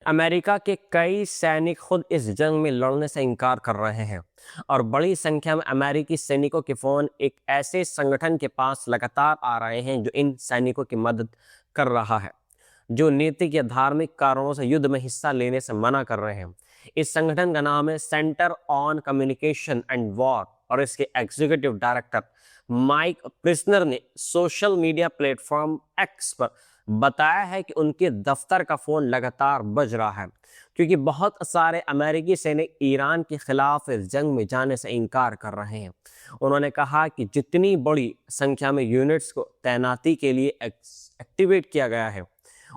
America के कई सैनिक खुद इस जंग में लड़ने से इनकार कर रहे हैं और बड़ी संख्या में अमेरिकी सैनिकों के फोन एक ऐसे संगठन के पास लगातार आ रहे हैं जो इन सैनिकों की मदद कर रहा है, जो नैतिक या धार्मिक कारणों से युद्ध में हिस्सा लेने से मना कर रहे हैं। इस संगठन का नाम है centre on communication and war और इसके एग्जीक्यूटिव डायरेक्टर माइक प्रिसनर ने सोशल मीडिया प्लेटफॉर्म एक्स पर बताया है कि उनके दफ्तर का फोन लगातार बज रहा है क्योंकि बहुत सारे अमेरिकी सैनिक ईरान के खिलाफ इस जंग में जाने से इनकार कर रहे हैं। उन्होंने कहा कि जितनी बड़ी संख्या में यूनिट्स को तैनाती के लिए एक्टिवेट किया गया है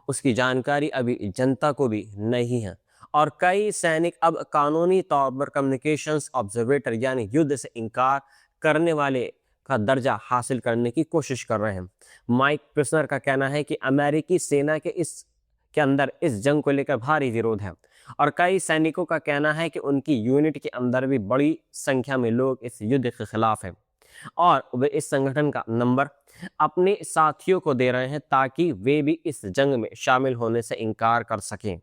उसकी जानकारी अभी जनता को भी नहीं है और कई सैनिक अब कानूनी तौर पर कम्युनिकेशंस ऑब्जर्वेटर यानी युद्ध से इनकार करने वाले का दर्जा हासिल करने की कोशिश कर रहे हैं। माइक प्रिसनर का कहना है कि अमेरिकी सेना के अंदर इस जंग को लेकर भारी विरोध है और कई सैनिकों का कहना है कि उनकी यूनिट के अंदर भी बड़ी संख्या में लोग इस युद्ध के खिलाफ हैं और वे इस संगठन का नंबर अपने साथियों को दे रहे हैं ताकि वे भी इस जंग में शामिल होने से इनकार कर सकें।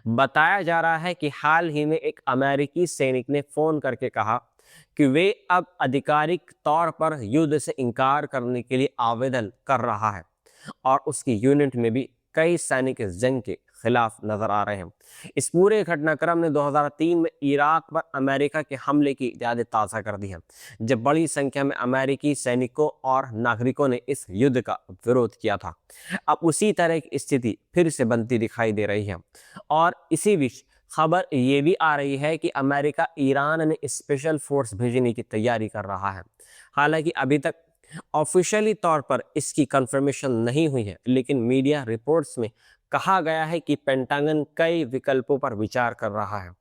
बताया जा रहा है कि हाल ही में एक अमेरिकी सैनिक ने फोन करके कहा कि वे अब आधिकारिक तौर पर युद्ध से इनकार करने के लिए आवेदन कर रहा है और उसकी यूनिट में भी कई सैनिक इस जंग के खिलाफ नजर आ रहे हैं। इस पूरे घटनाक्रम ने 2003 में इराक पर अमेरिका के हमले की यादें ताज़ा कर दी है, जब बड़ी संख्या में अमेरिकी सैनिकों और नागरिकों ने इस युद्ध का विरोध किया था। अब उसी तरह की स्थिति फिर से बनती दिखाई दे रही है और इसी बीच खबर ये भी आ रही है कि अमेरिका ईरान में स्पेशल फोर्स भेजने की तैयारी कर रहा है। हालांकि अभी तक ऑफिशियली तौर पर इसकी कंफर्मेशन नहीं हुई है, लेकिन मीडिया रिपोर्ट्स में कहा गया है कि पेंटागन कई विकल्पों पर विचार कर रहा है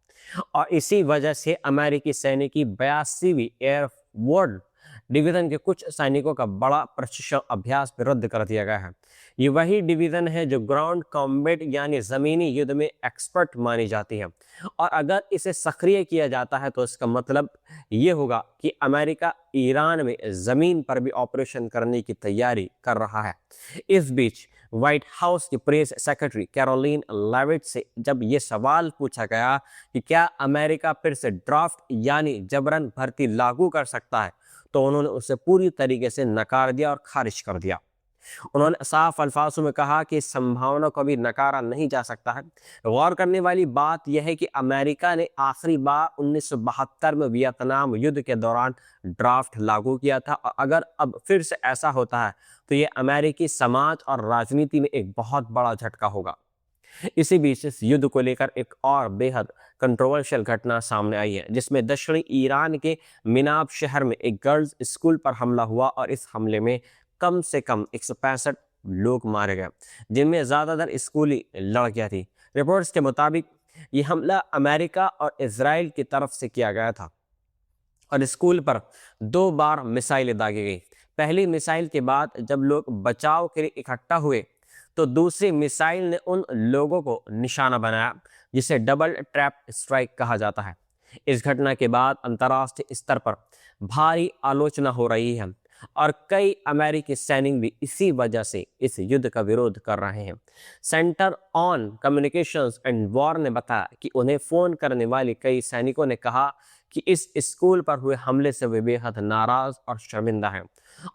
और इसी वजह से अमेरिकी सैनिक की 82वीं एयर वॉर्ड डिवीजन के कुछ सैनिकों का बड़ा प्रशिक्षण अभ्यास भी रद्द कर दिया गया है। ये वही डिवीजन है जो ग्राउंड कॉम्बैट यानी जमीनी युद्ध में एक्सपर्ट मानी जाती है और अगर इसे सक्रिय किया जाता है तो इसका मतलब ये होगा कि अमेरिका ईरान में जमीन पर भी ऑपरेशन करने की तैयारी कर रहा है। इस बीच व्हाइट हाउस की प्रेस सेक्रेटरी कैरोलिन लेविट से जब ये सवाल पूछा गया कि क्या अमेरिका फिर से ड्राफ्ट यानी जबरन भर्ती लागू कर सकता है, तो उन्होंने उसे पूरी तरीके से नकार दिया और खारिज कर दिया। उन्होंने साफ अल्फाजों में कहा कि इस संभावना को भी नकारा नहीं जा सकता है। गौर करने वाली बात यह है कि अमेरिका ने आखिरी बार 1972 में वियतनाम युद्ध के दौरान ड्राफ्ट लागू किया था और अगर अब फिर से ऐसा होता है तो यह अमेरिकी समाज और राजनीति में एक बहुत बड़ा झटका होगा। इसी बीच इस युद्ध को लेकर एक और बेहद कंट्रोवर्शियल घटना सामने आई है, जिसमें दक्षिणी ईरान के मिनाब शहर में एक गर्ल्स स्कूल पर हमला हुआ और इस हमले में कम से कम 165 लोग मारे गए, जिनमें ज़्यादातर स्कूली लड़कियां थी। रिपोर्ट्स के मुताबिक ये हमला अमेरिका और इजराइल की तरफ से किया गया था और स्कूल पर 2 बार मिसाइलें दागी गई। पहली मिसाइल के बाद जब लोग बचाव के लिए इकट्ठा हुए तो दूसरी मिसाइल ने उन लोगों को निशाना बनाया, जिसे डबल ट्रैप स्ट्राइक कहा जाता है। इस घटना के बाद अंतर्राष्ट्रीय स्तर पर भारी आलोचना हो रही है और कई अमेरिकी सैनिक भी इसी वजह से इस युद्ध का विरोध कर रहे हैं। Centre on communications and war ने बताया कि उन्हें फोन करने वाले कई सैनिकों ने कहा कि इस स्कूल पर हुए हमले से वे बेहद नाराज और शर्मिंदा हैं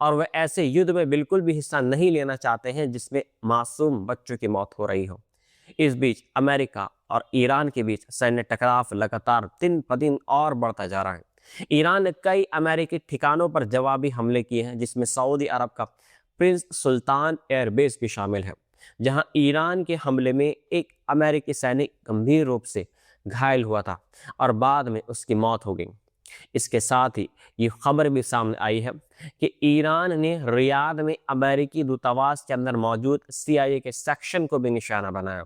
और वे ऐसे युद्ध में बिल्कुल भी हिस्सा नहीं लेना चाहते हैं जिसमें मासूम बच्चों की मौत हो रही हो। इस बीच अमेरिका और ईरान के बीच सैन्य टकराव लगातार दिन ब दिन और बढ़ता जा रहा है। ईरान ने कई अमेरिकी ठिकानों पर जवाबी हमले किए हैं, जिसमें सऊदी अरब का प्रिंस सुल्तान एयरबेस भी शामिल है, जहां ईरान के हमले में एक अमेरिकी सैनिक गंभीर रूप से घायल हुआ था और बाद में उसकी मौत हो गई। इसके साथ ही ये खबर भी सामने आई है कि ईरान ने रियाद में अमेरिकी दूतावास के अंदर मौजूद CIA के सेक्शन को भी निशाना बनाया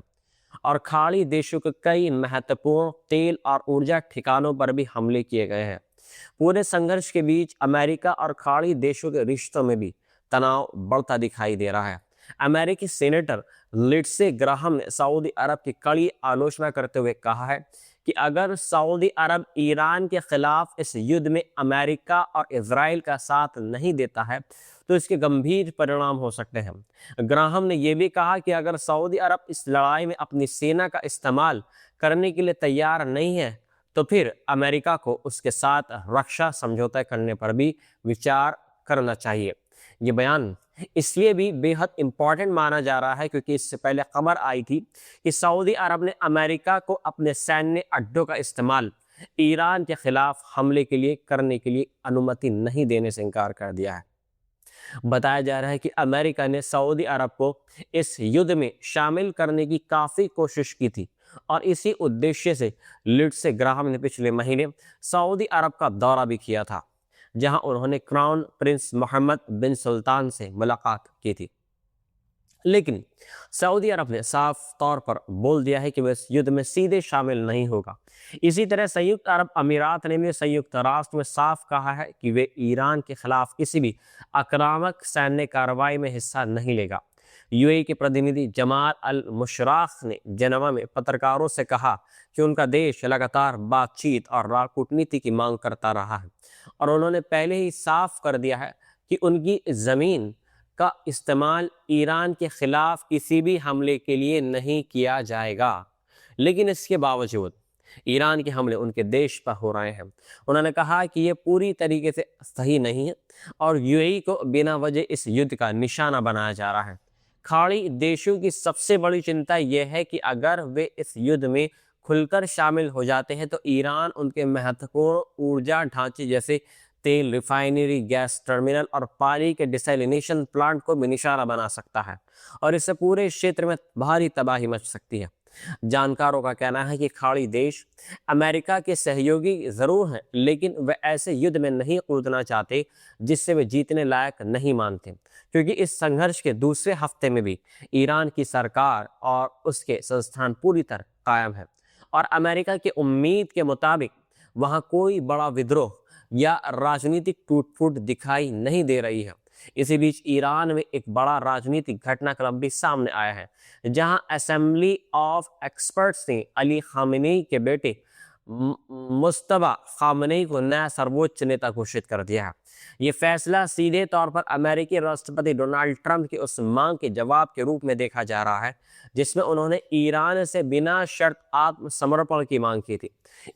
और खाड़ी देशों के कई महत्वपूर्ण तेल और ऊर्जा ठिकानों पर भी हमले किए गए हैं। पूरे संघर्ष के बीच अमेरिका और खाड़ी देशों के रिश्तों में भी तनाव बढ़ता दिखाई दे रहा है। अमेरिकी सेनेटर लिंडसे ग्राहम ने सऊदी अरब की कड़ी आलोचना करते हुए कहा है कि अगर सऊदी अरब ईरान के खिलाफ इस युद्ध में अमेरिका और इजराइल का साथ नहीं देता है तो इसके गंभीर परिणाम हो सकते हैं। ग्राहम ने यह भी कहा कि अगर सऊदी अरब इस लड़ाई में अपनी सेना का इस्तेमाल करने के लिए तैयार नहीं है तो फिर अमेरिका को उसके साथ रक्षा समझौता करने पर भी विचार करना चाहिए। ये बयान इसलिए भी बेहद इंपॉर्टेंट माना जा रहा है क्योंकि इससे पहले खबर आई थी कि सऊदी अरब ने अमेरिका को अपने सैन्य अड्डों का इस्तेमाल ईरान के खिलाफ हमले के लिए करने के लिए अनुमति नहीं देने से इनकार कर दिया है। बताया जा रहा है कि अमेरिका ने सऊदी अरब को इस युद्ध में शामिल करने की काफ़ी कोशिश की थी और इसी उद्देश्य से लिंडसे ग्राहम ने पिछले महीने सऊदी अरब का दौरा भी किया था, जहां उन्होंने क्राउन प्रिंस मोहम्मद बिन सुल्तान से मुलाकात की थी। लेकिन सऊदी अरब ने साफ तौर पर बोल दिया है कि वह इस युद्ध में सीधे शामिल नहीं होगा। इसी तरह संयुक्त अरब अमीरात ने भी संयुक्त राष्ट्र में साफ कहा है कि वे ईरान के खिलाफ किसी भी आक्रामक सैन्य कार्रवाई में हिस्सा नहीं लेगा। यूएई के प्रतिनिधि जमाल अल मुशराख ने जेनेवा में पत्रकारों से कहा कि उनका देश लगातार बातचीत और कूटनीति की मांग करता रहा है और उन्होंने पहले ही साफ कर दिया है कि उनकी ज़मीन का इस्तेमाल ईरान के खिलाफ किसी भी हमले के लिए नहीं किया जाएगा। लेकिन इसके बावजूद ईरान के हमले उनके देश पर हो रहे हैं। उन्होंने कहा कि ये पूरी तरीके से सही नहीं है और यूएई को बिना वजह इस युद्ध का निशाना बनाया जा रहा है। खाड़ी देशों की सबसे बड़ी चिंता यह है कि अगर वे इस युद्ध में खुलकर शामिल हो जाते हैं तो ईरान उनके महत्वपूर्ण ऊर्जा ढांचे जैसे तेल रिफाइनरी, गैस टर्मिनल और पानी के डिसैलिनेशन प्लांट को भी निशाना बना सकता है और इससे पूरे क्षेत्र में भारी तबाही मच सकती है। जानकारों का कहना है कि खाड़ी देश अमेरिका के सहयोगी जरूर हैं, लेकिन वे ऐसे युद्ध में नहीं कूदना चाहते जिससे वे जीतने लायक नहीं मानते, क्योंकि इस संघर्ष के दूसरे हफ्ते में भी ईरान की सरकार और उसके संस्थान पूरी तरह कायम है और अमेरिका की उम्मीद के मुताबिक वहां कोई बड़ा विद्रोह या राजनीतिक टूट-फूट दिखाई नहीं दे रही है। इसी बीच ईरान में एक बड़ा राजनीतिक घटनाक्रम भी सामने आया है, जहां असेंबली ऑफ एक्सपर्ट्स ने अली खामेनी के बेटे मुस्तफा खामेनी को नया सर्वोच्च नेता घोषित कर दिया है। ये फैसला सीधे तौर पर अमेरिकी राष्ट्रपति डोनाल्ड ट्रंप की उस मांग के जवाब के रूप में देखा जा रहा है जिसमें उन्होंने ईरान से बिना शर्त आत्मसमर्पण की मांग की थी।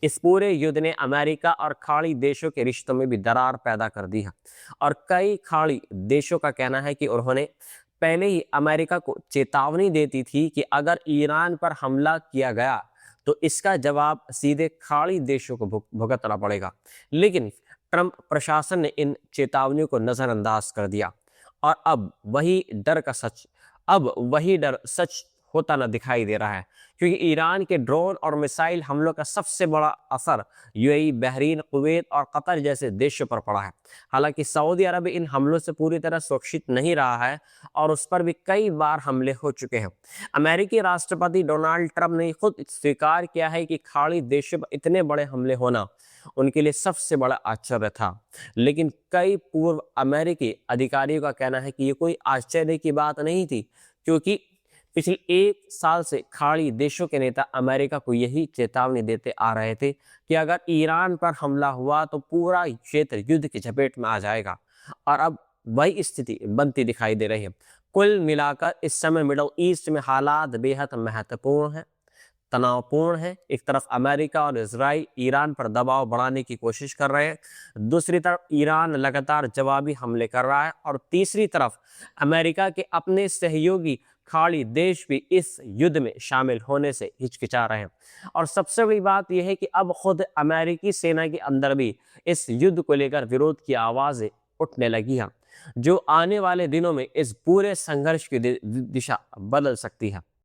इस पूरे युद्ध ने अमेरिका और खाड़ी देशों के रिश्तों में भी दरार पैदा कर दी है और कई खाड़ी देशों का कहना है कि उन्होंने पहले ही अमेरिका को चेतावनी देती थी कि अगर ईरान पर हमला किया गया तो इसका जवाब सीधे खाड़ी देशों को भुगतना पड़ेगा। लेकिन ट्रंप प्रशासन ने इन चेतावनियों को नजरअंदाज कर दिया और अब वही डर सच होता न दिखाई दे रहा है, क्योंकि ईरान के ड्रोन और मिसाइल हमलों का सबसे बड़ा असर यूएई, बहरीन, कुवैत और कतर जैसे देशों पर पड़ा है। हालांकि सऊदी अरब इन हमलों से पूरी तरह सुरक्षित नहीं रहा है और उस पर भी कई बार हमले हो चुके हैं। अमेरिकी राष्ट्रपति डोनाल्ड ट्रंप ने खुद स्वीकार किया है कि खाड़ी देशों पर इतने बड़े हमले होना उनके लिए सबसे बड़ा आश्चर्य था, लेकिन कई पूर्व अमेरिकी अधिकारियों का कहना है कि ये कोई आश्चर्य की बात नहीं थी, क्योंकि पिछले 1 साल से खाड़ी देशों के नेता अमेरिका को यही चेतावनी देते आ रहे थे कि अगर ईरान पर हमला हुआ तो पूरा क्षेत्र युद्ध की चपेट में आ जाएगा और अब वही स्थिति बनती दिखाई दे रही है। कुल मिलाकर इस समय मिडल ईस्ट में हालात बेहद महत्वपूर्ण है, तनावपूर्ण है। एक तरफ अमेरिका और इजराइल ईरान पर दबाव बढ़ाने की कोशिश कर रहे हैं, दूसरी तरफ ईरान लगातार जवाबी हमले कर रहा है और तीसरी तरफ अमेरिका के अपने सहयोगी खाड़ी देश भी इस युद्ध में शामिल होने से हिचकिचा रहे हैं। और सबसे बड़ी बात यह है कि अब खुद अमेरिकी सेना के अंदर भी इस युद्ध को लेकर विरोध की आवाज़ें उठने लगी हैं, जो आने वाले दिनों में इस पूरे संघर्ष की दिशा बदल सकती है।